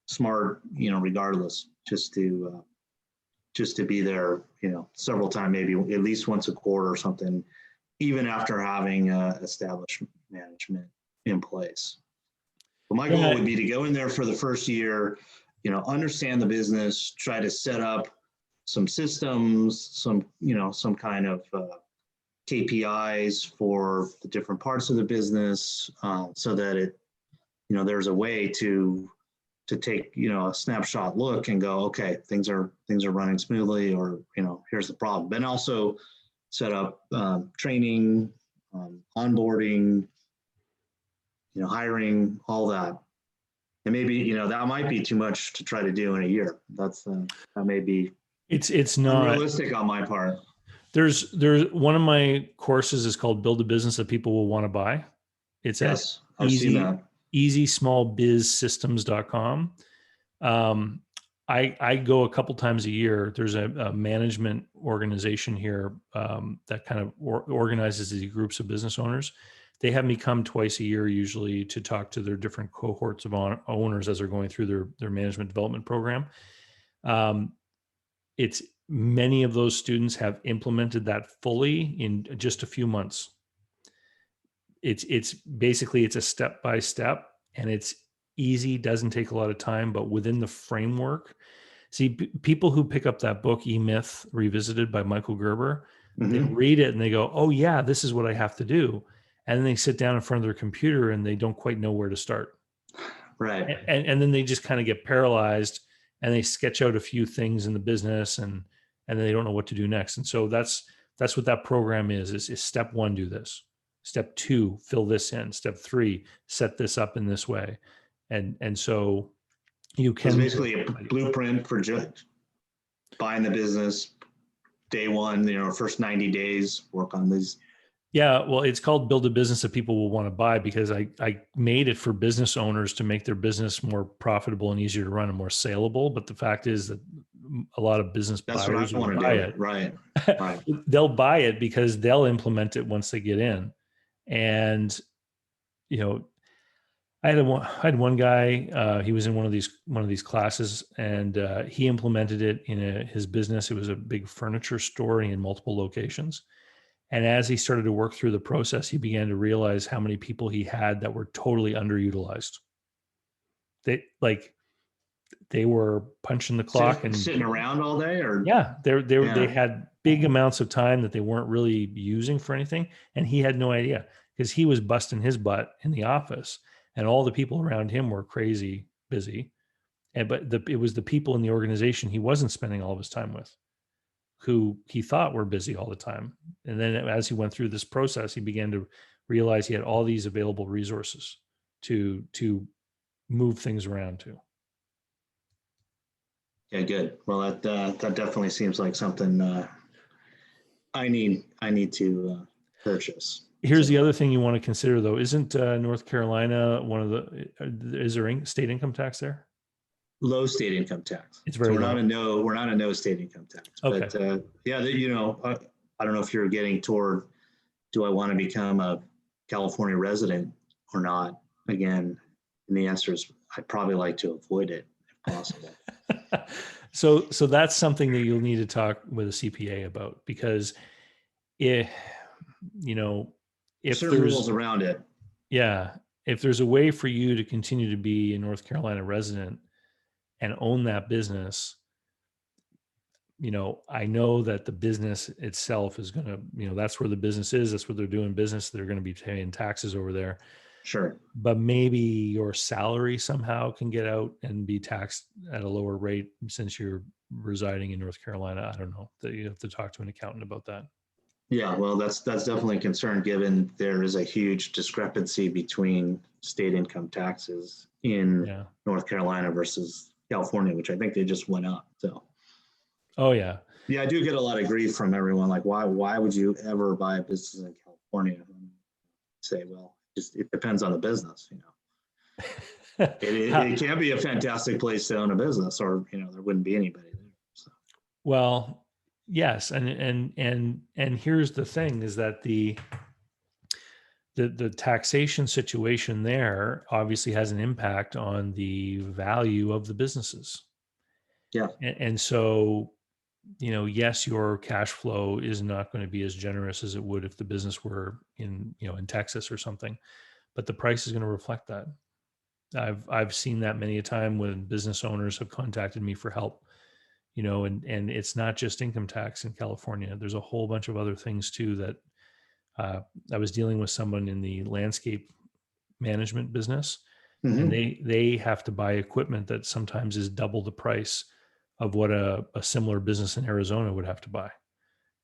smart, regardless, just to be there, several times, maybe at least once a quarter or something, even after having established management in place. But my goal would be to go in there for the first year, understand the business, try to set up some systems, some kind of KPIs for the different parts of the business, so that there's a way to take, a snapshot look and go, okay, things are running smoothly, or, here's the problem. Then also set up training, onboarding, hiring, all that. And maybe, that might be too much to try to do in a year. That may be it's not unrealistic on my part. There's one of my courses is called Build a Business That People Will Want to Buy. It's yes, I've seen that. easysmallbizsystems.com. I go a couple times a year. There's a management organization here that kind of organizes these groups of business owners. They have me come twice a year, usually, to talk to their different cohorts of owners as they're going through their management development program. It's many of those students have implemented that fully in just a few months. It's basically a step by step, and it's easy, doesn't take a lot of time, but within the framework. See, people who pick up that book, E-Myth Revisited by Michael Gerber, they read it and they go, oh yeah, this is what I have to do. And then they sit down in front of their computer and they don't quite know where to start. Right. And then they just kind of get paralyzed, and they sketch out a few things in the business, and then they don't know what to do next. And so that's what that program is step 1, do this. Step 2, fill this in. Step 3, set this up in this way. And so you can. It's basically a blueprint for just buying the business day one, first 90 days, work on these. Yeah, well, it's called Build a Business That People Will Want to Buy, because I made it for business owners to make their business more profitable and easier to run and more saleable. But the fact is that a lot of business That's what buyers I will want to buy do. it. Right. Right. They'll buy it because they'll implement it once they get in. And, you know, I had one guy, he was in one of these classes, and he implemented it in his business. It was a big furniture store in multiple locations. And as he started to work through the process, he began to realize how many people he had that were totally underutilized. They were punching the clock, and Sitting around all day, or yeah, they yeah. had big amounts of time that they weren't really using for anything, and he had no idea, because he was busting his butt in the office, and all the people around him were crazy busy, it was the people in the organization he wasn't spending all of his time with, who he thought were busy all the time. And then as he went through this process, he began to realize he had all these available resources to move things around to. Yeah, good. Well, that definitely seems like something I need to purchase. Here's So, the other thing you want to consider, though. Isn't North Carolina one of is there state income tax there? low state income tax. It's So very we're not low. a no state income tax. Okay. But yeah, I don't know if you're getting toward, do I want to become a California resident or not? Again, and the answer is I'd probably like to avoid it if possible. So that's something that you'll need to talk with a CPA about, because if if Certain rules there's around it. yeah, if there's a way for you to continue to be a North Carolina resident and own that business, I know that the business itself is going to, that's where the business is. That's where they're doing business. They're going to be paying taxes over there. Sure. But maybe your salary somehow can get out and be taxed at a lower rate since you're residing in North Carolina. I don't know. That you have to talk to an accountant about that. Yeah, well, that's definitely a concern, given there is a huge discrepancy between state income taxes in Yeah. North Carolina versus California, which I think they just went up. So Oh yeah. yeah, I do get a lot of grief from everyone. Like, why would you ever buy a business in California? And say, well, it depends on the business. It can be a fantastic place to own a business, or there wouldn't be anybody there. So. Well, yes, and here's the thing: is that the taxation situation there obviously has an impact on the value of the businesses. Yeah. And so, yes, your cash flow is not going to be as generous as it would if the business were in Texas or something, but the price is going to reflect that. I've seen that many a time when business owners have contacted me for help, and it's not just income tax in California. There's a whole bunch of other things too that I was dealing with someone in the landscape management business, and they have to buy equipment that sometimes is double the price of what a similar business in Arizona would have to buy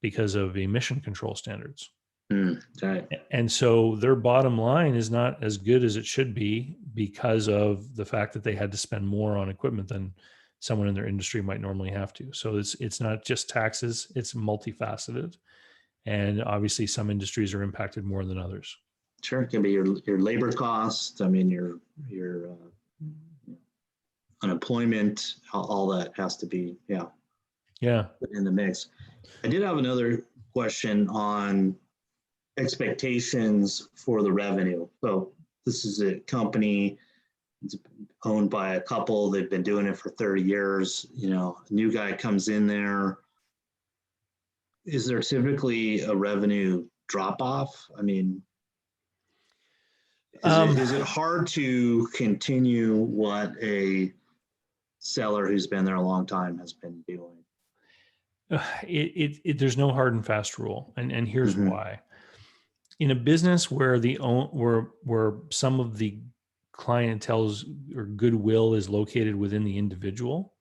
because of emission control standards. Right. And so their bottom line is not as good as it should be because of the fact that they had to spend more on equipment than someone in their industry might normally have to. So it's not just taxes, it's multifaceted. And obviously some industries are impacted more than others. Sure, it can be your labor costs. I mean, your unemployment, all that has to be put in the mix. I did have another question on expectations for the revenue. So this is a company, it's owned by a couple. They've been doing it for 30 years. A new guy comes in there. Is there typically a revenue drop off? I mean, is it hard to continue what a seller who's been there a long time has been doing? There's no hard and fast rule, and here's why. In a business where where some of the clientele's or goodwill is located within the individual,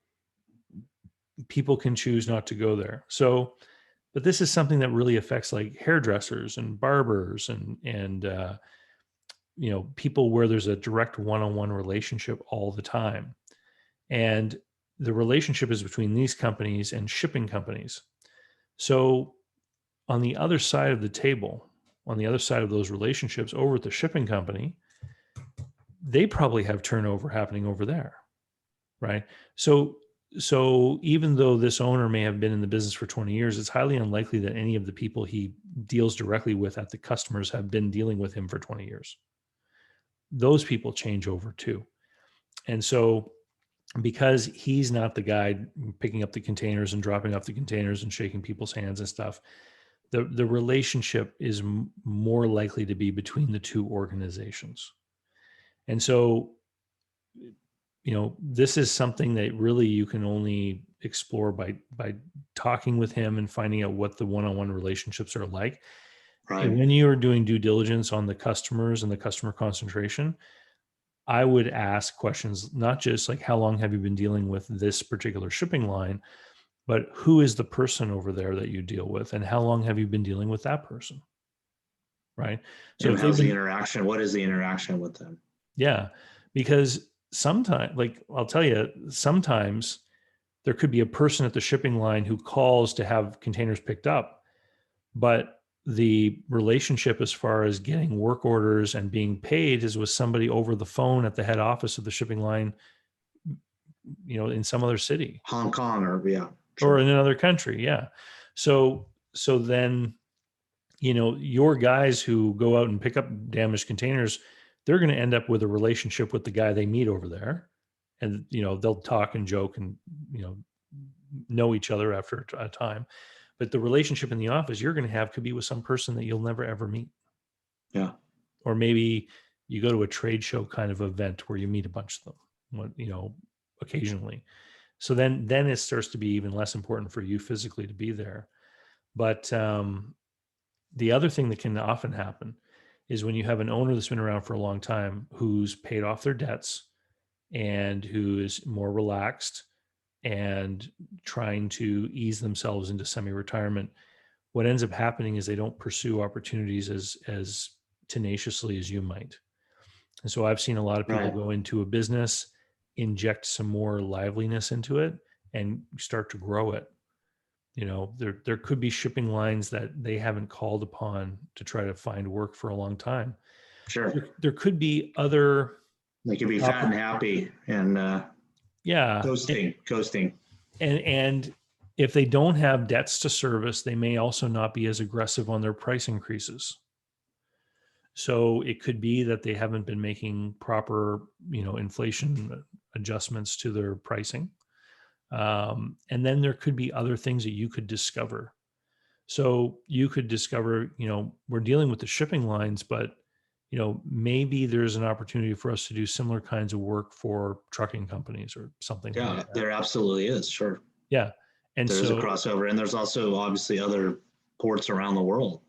people can choose not to go there. So, but this is something that really affects like hairdressers and barbers and people where there's a direct one-on-one relationship all the time. And the relationship is between these companies and shipping companies. So on the other side of the table, on the other side of those relationships over at the shipping company, they probably have turnover happening over there, right? So even though this owner may have been in the business for 20 years, it's highly unlikely that any of the people he deals directly with at the customers have been dealing with him for 20 years. Those people change over too. And so because he's not the guy picking up the containers and dropping off the containers and shaking people's hands and stuff, the relationship is more likely to be between the two organizations. And so, this is something that really you can only explore by talking with him and finding out what the one-on-one relationships are like. Right. And when you are doing due diligence on the customers and the customer concentration, I would ask questions, not just like, how long have you been dealing with this particular shipping line, but who is the person over there that you deal with, and how long have you been dealing with that person? Right. So And if how's the interaction? What is the interaction with them? yeah, because sometimes, like I'll tell you, sometimes there could be a person at the shipping line who calls to have containers picked up, but the relationship as far as getting work orders and being paid is with somebody over the phone at the head office of the shipping line, in some other city, Hong Kong, or yeah, or sure. in another country. Yeah. So then, your guys who go out and pick up damaged containers, they're going to end up with a relationship with the guy they meet over there. And, they'll talk and joke and, know each other after a time. But the relationship in the office you're going to have could be with some person that you'll never, ever meet. Yeah. Or maybe you go to a trade show kind of event where you meet a bunch of them, occasionally. So then it starts to be even less important for you physically to be there. But the other thing that can often happen is when you have an owner that's been around for a long time who's paid off their debts and who is more relaxed and trying to ease themselves into semi-retirement, what ends up happening is they don't pursue opportunities as tenaciously as you might. And so I've seen a lot of people Right. go into a business, inject some more liveliness into it, and start to grow it. There could be shipping lines that they haven't called upon to try to find work for a long time. Sure. There could be other, They could be fat and happy and yeah, coasting. and if they don't have debts to service, they may also not be as aggressive on their price increases. So it could be that they haven't been making proper, inflation adjustments to their pricing. And then there could be other things that you could discover. So you could discover, we're dealing with the shipping lines, but, maybe there's an opportunity for us to do similar kinds of work for trucking companies or something Yeah, like that. there absolutely is. Sure. Yeah. And There's a so, crossover, and there's also obviously other ports around the world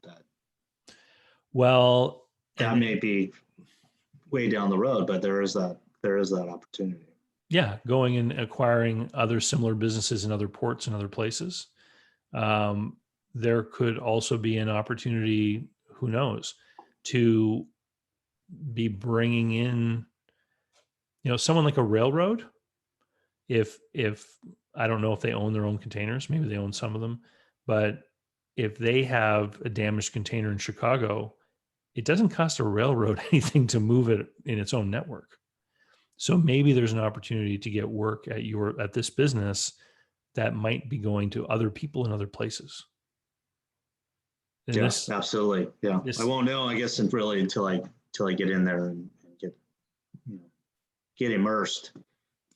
well, that may be way down the road, but there is that opportunity. yeah, going and acquiring other similar businesses in other ports and other places. There could also be an opportunity, who knows, to be bringing in, someone like a railroad. If I don't know if they own their own containers, maybe they own some of them, but if they have a damaged container in Chicago, it doesn't cost a railroad anything to move it in its own network. So maybe there's an opportunity to get work at this business that might be going to other people in other places. And Yeah, absolutely. Yeah, I won't know, I guess, really until I get in there and get immersed.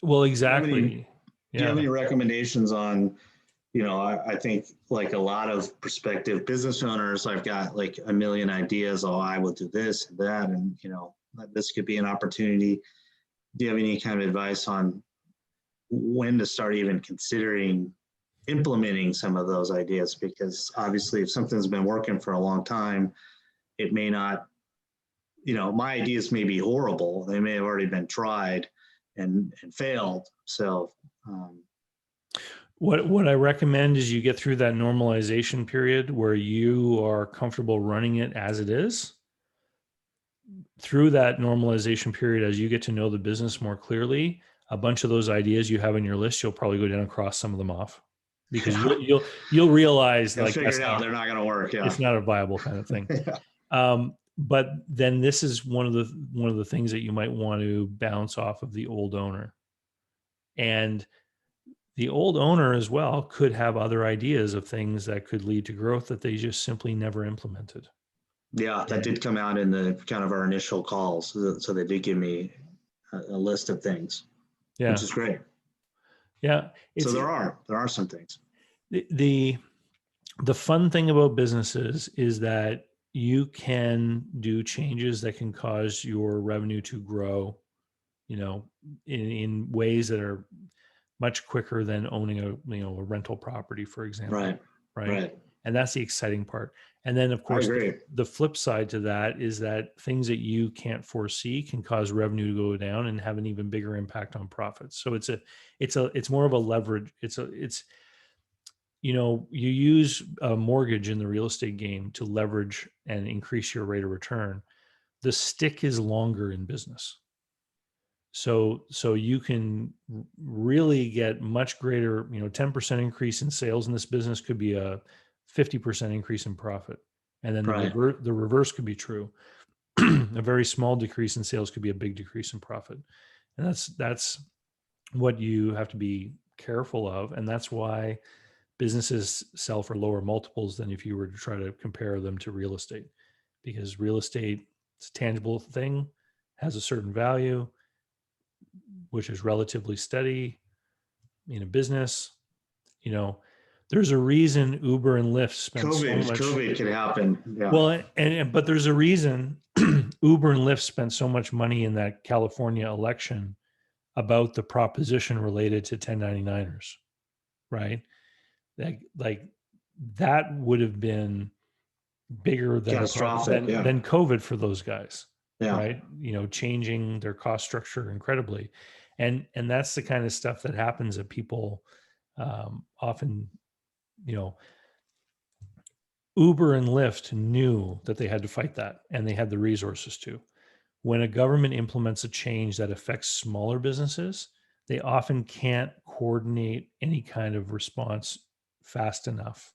Well, exactly. Do you have any recommendations on, I think like a lot of prospective business owners, I've got like a million ideas. Oh, I will do this and that, and this could be an opportunity. Do you have any kind of advice on when to start even considering implementing some of those ideas? Because obviously if something's been working for a long time, it may not, my ideas may be horrible. They may have already been tried and failed. So what I recommend is you get through that normalization period where you are comfortable running it as it is. Through that normalization period, as you get to know the business more clearly, a bunch of those ideas you have in your list, you'll probably go down and cross some of them off, because you'll realize, like, figure it out, they're not going to work. Yeah, it's not a viable kind of thing. Yeah. But then this is one of the things that you might want to bounce off of the old owner. And the old owner as well could have other ideas of things that could lead to growth that they just simply never implemented. Yeah, that And did come out in the kind of our initial calls. So they did give me a list of things, which yeah, is great. yeah, So it's there are some things. the the fun thing about businesses is that you can do changes that can cause your revenue to grow, you know, in ways that are much quicker than owning a rental property, for example, Right, right? right. And that's the exciting part. And then, of I course, agree. the flip side to that is that things that you can't foresee can cause revenue to go down and have an even bigger impact on profits. So it's more of a leverage. It's you use a mortgage in the real estate game to leverage and increase your rate of return. The stick is longer in business. So you can really get much greater, 10% increase in sales in this business could be a 50% increase in profit. And then Right. the reverse could be true. A very small decrease in sales could be a big decrease in profit. And that's what you have to be careful of. And that's why businesses sell for lower multiples than if you were to try to compare them to real estate, because real estate is a tangible thing, has a certain value, which is relatively steady. In a business, you know, there's a reason Uber and Lyft spent so much. COVID could happen. Yeah. Well, but there's a reason Uber and Lyft spent so much money in that California election about the proposition related to 1099ers, right? Like that would have been bigger than Catastrophic. Yeah. than COVID for those guys, Yeah. right? Changing their cost structure incredibly, and that's the kind of stuff that happens that people often, you know, Uber and Lyft knew that they had to fight that, and they had the resources to. When a government implements a change that affects smaller businesses, they often can't coordinate any kind of response fast enough.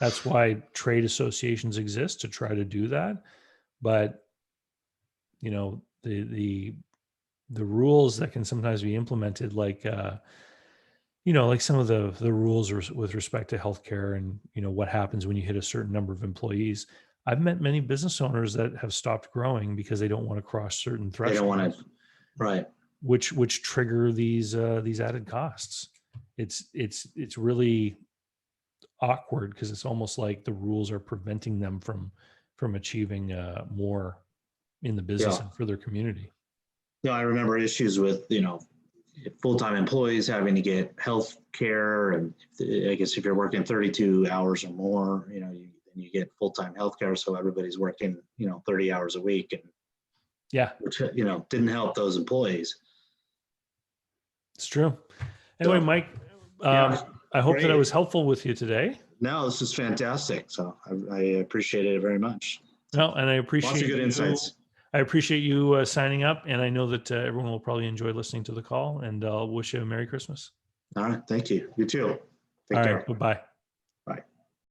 That's why trade associations exist, to try to do that. But the rules that can sometimes be implemented, like like some of the rules with respect to healthcare, and what happens when you hit a certain number of employees. I've met many business owners that have stopped growing because they don't want to cross certain They don't want thresholds, to. Right. which trigger these added costs. It's really awkward, because it's almost like the rules are preventing them from achieving more in the business Yeah. and for their community. I remember issues with, full-time employees having to get health care. And I guess if you're working 32 hours or more, you get full-time health care. So everybody's working, 30 hours a week, and Yeah, which, didn't help those employees. it's true. Anyway, So, Mike, yeah, I hope that I great. was helpful with you today. No, this is fantastic. So I appreciate it very much. No, and I Lots of appreciate good insights. I appreciate you signing up, and I know that everyone will probably enjoy listening to the call. And I'll wish you a Merry Christmas. All right. Thank you. You too. Take All care. right, bye-bye.